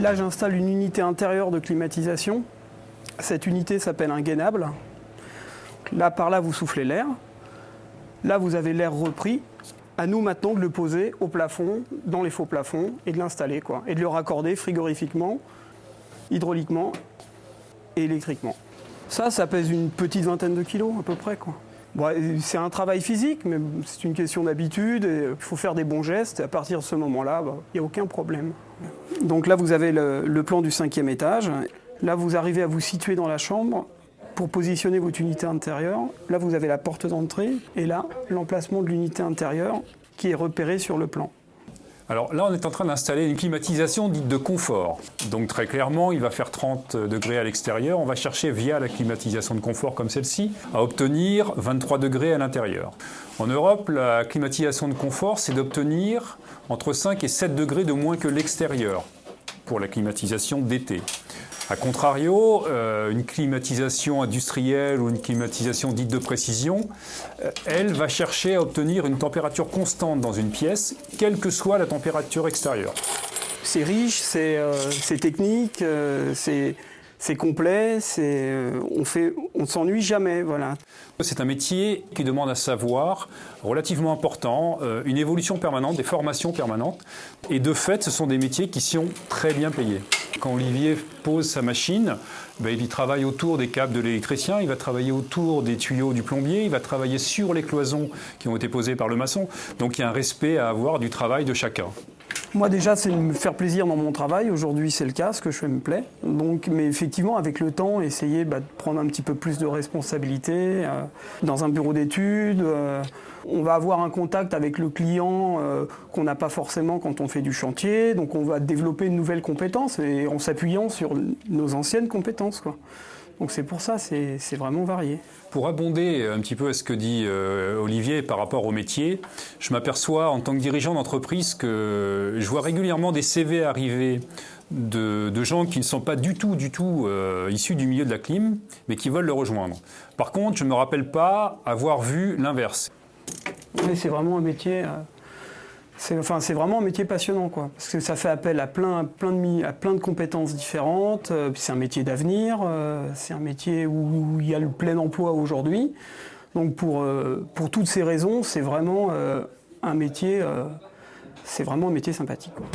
Là, j'installe une unité intérieure de climatisation. Cette unité s'appelle un gainable. Là, par là, vous soufflez l'air. Là, vous avez l'air repris. À nous maintenant de le poser au plafond, dans les faux plafonds, et de l'installer, quoi. Et de le raccorder frigorifiquement, hydrauliquement et électriquement. Ça pèse une petite vingtaine de kilos à peu près, quoi. Bon, c'est un travail physique, mais c'est une question d'habitude. Il faut faire des bons gestes. Et à partir de ce moment-là, il n'y a aucun problème. Donc là, vous avez le plan du 5e étage. Là, vous arrivez à vous situer dans la chambre pour positionner votre unité intérieure. Là, vous avez la porte d'entrée. Et là, l'emplacement de l'unité intérieure qui est repéré sur le plan. Alors là, on est en train d'installer une climatisation dite de confort. Donc très clairement, il va faire 30 degrés à l'extérieur. On va chercher via la climatisation de confort comme celle-ci à obtenir 23 degrés à l'intérieur. En Europe, la climatisation de confort, c'est d'obtenir entre 5 et 7 degrés de moins que l'extérieur pour la climatisation d'été. A contrario, une climatisation industrielle ou une climatisation dite de précision, elle va chercher à obtenir une température constante dans une pièce, quelle que soit la température extérieure. C'est riche, c'est technique, c'est complet, on ne s'ennuie jamais, voilà. C'est un métier qui demande un savoir relativement important, une évolution permanente, des formations permanentes. Et de fait, ce sont des métiers qui sont très bien payés. Quand Olivier pose sa machine, il travaille autour des câbles de l'électricien, il va travailler autour des tuyaux du plombier, il va travailler sur les cloisons qui ont été posées par le maçon. Donc il y a un respect à avoir du travail de chacun. Moi déjà, c'est de me faire plaisir dans mon travail. Aujourd'hui, c'est le cas, ce que je fais me plaît. Donc, mais effectivement, avec le temps, essayer de prendre un petit peu plus de responsabilité. Dans un bureau d'études, on va avoir un contact avec le client qu'on n'a pas forcément quand on fait du chantier. Donc on va développer une nouvelle compétence et en s'appuyant sur nos anciennes compétences, quoi. Donc c'est pour ça, c'est vraiment varié. Pour abonder un petit peu à ce que dit Olivier par rapport au métier, je m'aperçois en tant que dirigeant d'entreprise que je vois régulièrement des CV arriver de gens qui ne sont pas du tout issus du milieu de la clim, mais qui veulent le rejoindre. Par contre, je ne me rappelle pas avoir vu l'inverse. Mais c'est vraiment un métier... C'est vraiment un métier passionnant, quoi, parce que ça fait appel à plein de compétences différentes. C'est un métier d'avenir, c'est un métier où il y a le plein emploi aujourd'hui. Donc pour toutes ces raisons, c'est vraiment un métier sympathique, quoi.